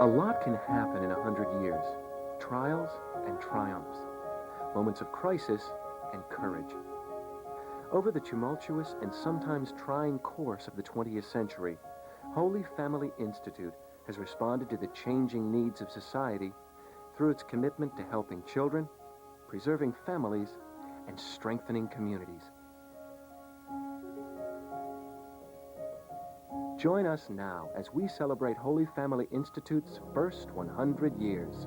A lot can happen in 100 years. Trials and triumphs. Moments of crisis and courage. Over the tumultuous and sometimes trying course of the 20th century, Holy Family Institute has responded to the changing needs of society through its commitment to helping children, preserving families, and strengthening communities. Join us now as we celebrate Holy Family Institute's first 100 years.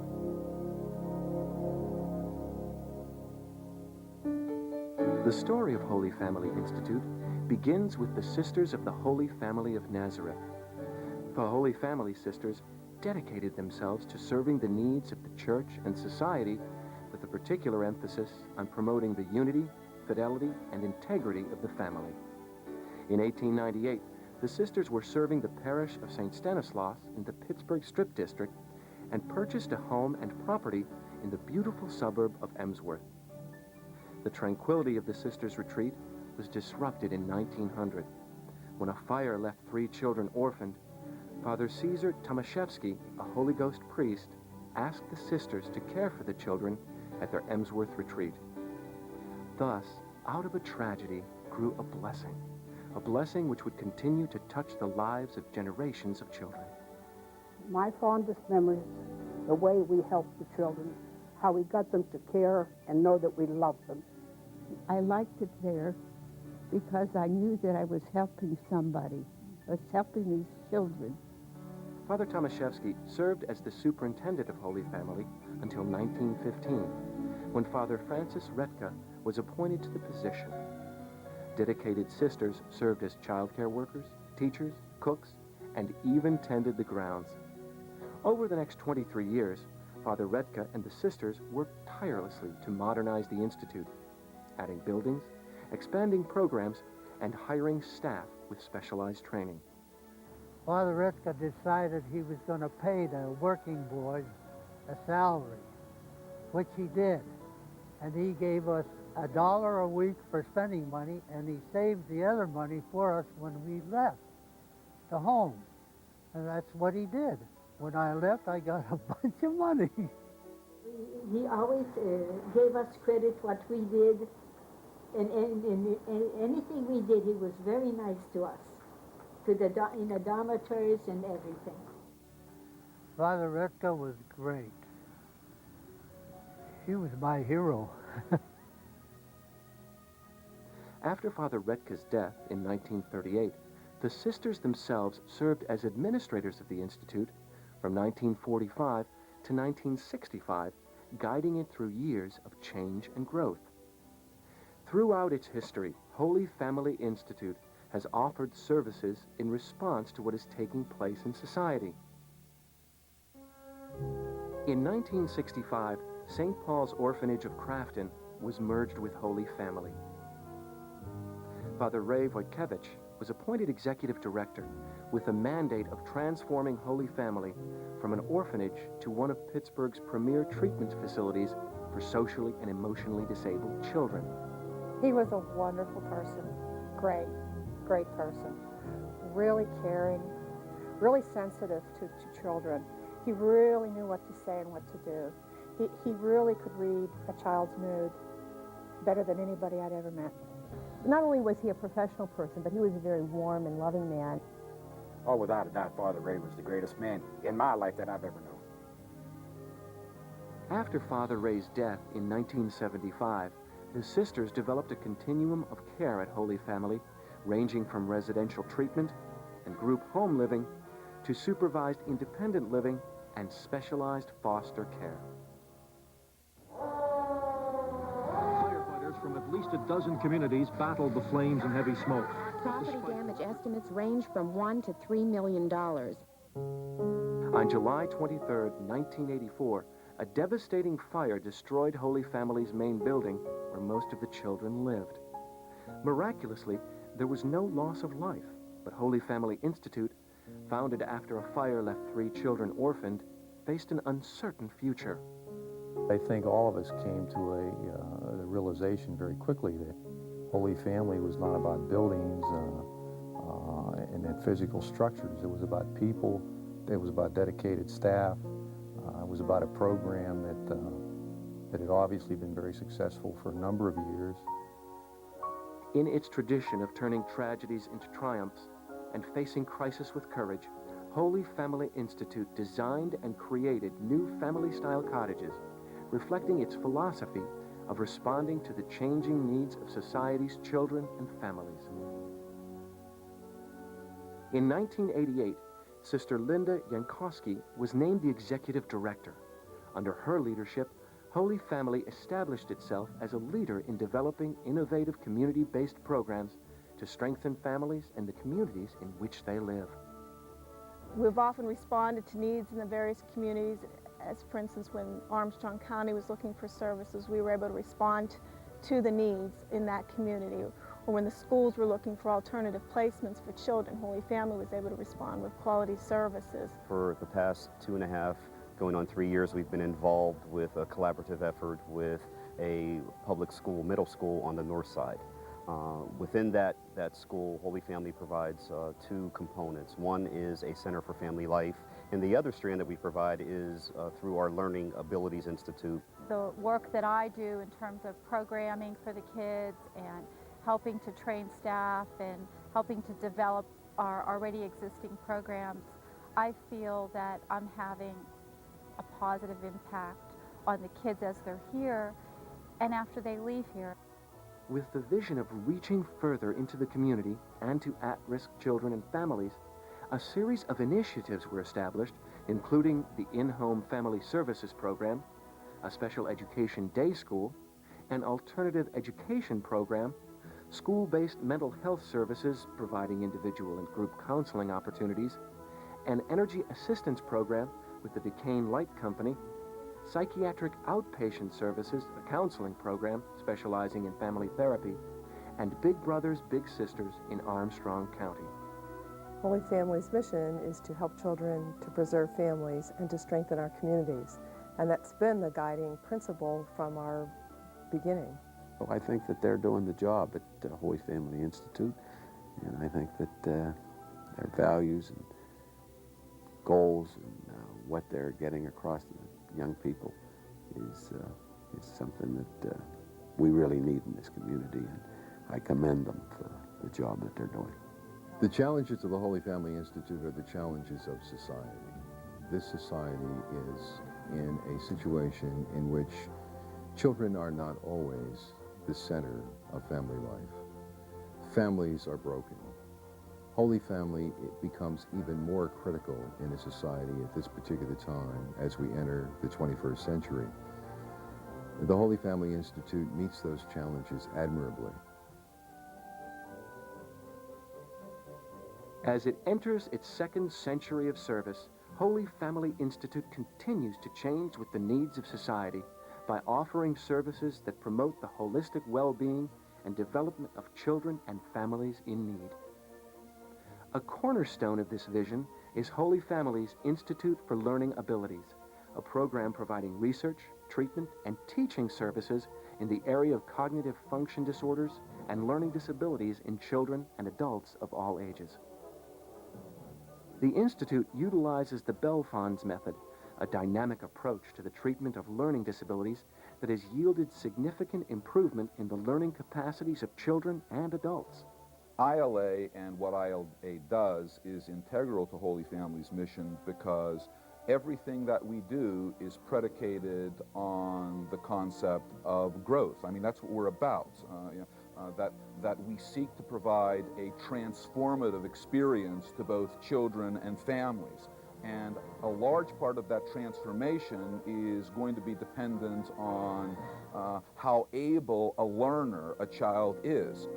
The story of Holy Family Institute begins with the Sisters of the Holy Family of Nazareth. The Holy Family Sisters dedicated themselves to serving the needs of the church and society with a particular emphasis on promoting the unity, fidelity, and integrity of the family. In 1898, the sisters were serving the parish of St. Stanislaus in the Pittsburgh Strip District and purchased a home and property in the beautiful suburb of Emsworth. The tranquility of the sisters' retreat was disrupted in 1900 when a fire left 3 children orphaned. Father Caesar Tomaszewski, a Holy Ghost priest, asked the sisters to care for the children at their Emsworth retreat. Thus, out of a tragedy grew a blessing which would continue to touch the lives of generations of children. My fondest memories, the way we helped the children, how we got them to care and know that we loved them. I liked it there because I knew that I was helping somebody. I was helping these children. Father Tomaszewski served as the superintendent of Holy Family until 1915, when Father Francis Retka was appointed to the position. Dedicated sisters served as child care workers, teachers, cooks, and even tended the grounds. Over the next 23 years, Father Retka and the sisters worked tirelessly to modernize the Institute, adding buildings, expanding programs, and hiring staff with specialized training. Father Retka decided he was going to pay the working boys a salary, which he did. And he gave us $1 a week for spending money, and he saved the other money for us when we left the home. And that's what he did. When I left, I got a bunch of money. He always gave us credit what we did, and anything we did, he was very nice to us, in the dormitories and everything. Father Retka was great. He was my hero. After Father Retka's death in 1938, the sisters themselves served as administrators of the Institute from 1945 to 1965, guiding it through years of change and growth. Throughout its history, Holy Family Institute has offered services in response to what is taking place in society. In 1965, St. Paul's Orphanage of Crafton was merged with Holy Family. Father Ray Wojtkiewicz was appointed executive director with the mandate of transforming Holy Family from an orphanage to one of Pittsburgh's premier treatment facilities for socially and emotionally disabled children. He was a wonderful person, great person, really caring, really sensitive to children. He really knew what to say and what to do. He really could read a child's mood better than anybody I'd ever met. Not only was he a professional person, but he was a very warm and loving man. Oh, without a doubt, Father Ray was the greatest man in my life that I've ever known. After Father Ray's death in 1975, the sisters developed a continuum of care at Holy Family, ranging from residential treatment and group home living to supervised independent living and specialized foster care. From at least a dozen communities battled the flames and heavy smoke. Property damage estimates range from $1 to $3 million. On July 23, 1984, a devastating fire destroyed Holy Family's main building where most of the children lived. Miraculously, there was no loss of life, but Holy Family Institute, founded after a fire left 3 children orphaned, faced an uncertain future. I think all of us came to the realization very quickly that Holy Family was not about buildings and physical structures. It was about people it was about dedicated staff. It was about a program that had obviously been very successful for a number of years. In its tradition of turning tragedies into triumphs and facing crisis with courage, Holy Family Institute designed and created new family-style cottages, reflecting its philosophy of responding to the changing needs of society's children and families. In 1988, Sister Linda Jankowski was named the executive director. Under her leadership, Holy Family established itself as a leader in developing innovative community-based programs to strengthen families and the communities in which they live. We've often responded to needs in the various communities. As for instance, when Armstrong County was looking for services, we were able to respond to the needs in that community. Or when the schools were looking for alternative placements for children, Holy Family was able to respond with quality services. For the past 2.5, going on 3 years, we've been involved with a collaborative effort with a public school, middle school on the north side. Within that school, Holy Family provides 2 components. One is a Center for Family Life, and the other strand that we provide is through our Learning Abilities Institute. The work that I do in terms of programming for the kids and helping to train staff and helping to develop our already existing programs, I feel that I'm having a positive impact on the kids as they're here and after they leave here. With the vision of reaching further into the community and to at-risk children and families, a series of initiatives were established, including the In-Home Family Services Program, a special education day school, an alternative education program, school-based mental health services providing individual and group counseling opportunities, an energy assistance program with the Duquesne Light Company, psychiatric outpatient services, a counseling program specializing in family therapy, and Big Brothers Big Sisters in Armstrong County. Holy Family's mission is to help children to preserve families and to strengthen our communities. And that's been the guiding principle from our beginning. Well, I think that they're doing the job at Holy Family Institute, and I think that their values and goals and what they're getting across to the young people is something that we really need in this community, and I commend them for the job that they're doing. The challenges of the Holy Family Institute are the challenges of society. This society is in a situation in which children are not always the center of family life. Families are broken. Holy Family, it becomes even more critical in a society at this particular time as we enter the 21st century. The Holy Family Institute meets those challenges admirably. As it enters its 2nd century of service, Holy Family Institute continues to change with the needs of society by offering services that promote the holistic well-being and development of children and families in need. A cornerstone of this vision is Holy Family's Institute for Learning Abilities, a program providing research, treatment, and teaching services in the area of cognitive function disorders and learning disabilities in children and adults of all ages. The Institute utilizes the Belfons method, a dynamic approach to the treatment of learning disabilities that has yielded significant improvement in the learning capacities of children and adults. ILA and what ILA does is integral to Holy Family's mission because everything that we do is predicated on the concept of growth. I mean, that's what we're about. That we seek to provide a transformative experience to both children and families. And a large part of that transformation is going to be dependent on how able a learner a child is.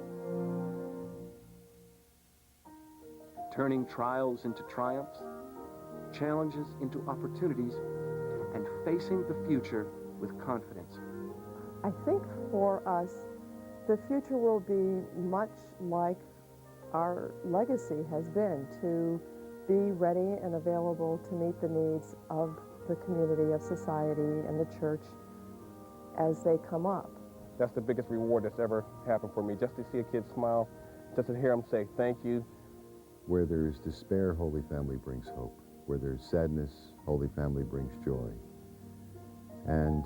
Turning trials into triumphs, challenges into opportunities, and facing the future with confidence. I think for us, the future will be much like our legacy has been, to be ready and available to meet the needs of the community, of society, and the church as they come up. That's the biggest reward that's ever happened for me, just to see a kid smile, just to hear him say thank you. Where there is despair, Holy Family brings hope. where there's sadness, Holy Family brings joy. And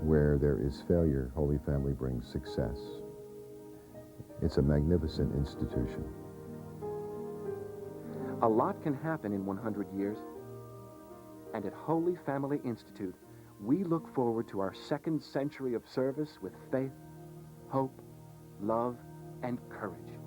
where there is failure, Holy Family brings success. It's a magnificent institution. A lot can happen in 100 years. And at Holy Family Institute, we look forward to our second century of service with faith, hope, love, and courage.